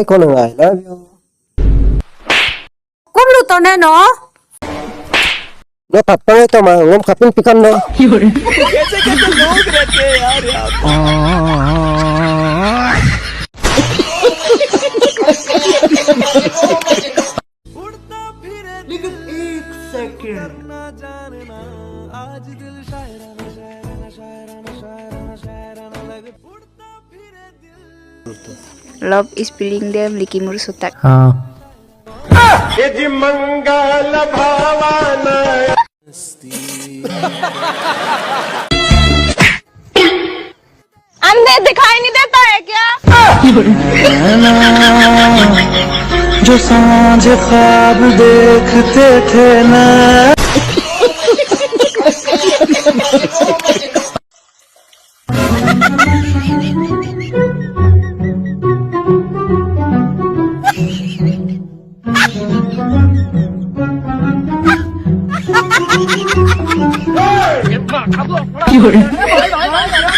ko nang I love you. Kung luto na, no? No, tapang ito, ngom kapin pikan no. कैसे कैसे लोग रहते हैं यार यहाँ पे। उड़ता फिरे लेकिन एक सेकंड करना जानना आज दिल शायराना शायराना शायराना शायराना शायराना लगे उड़ता फिरे दिल। Love is feeling them likimur sutak. यदि मंगल भावना अंधे दिखाई नहीं देता है क्या? जो सांझ ख्वाब देखते थे ना Ha ha ha!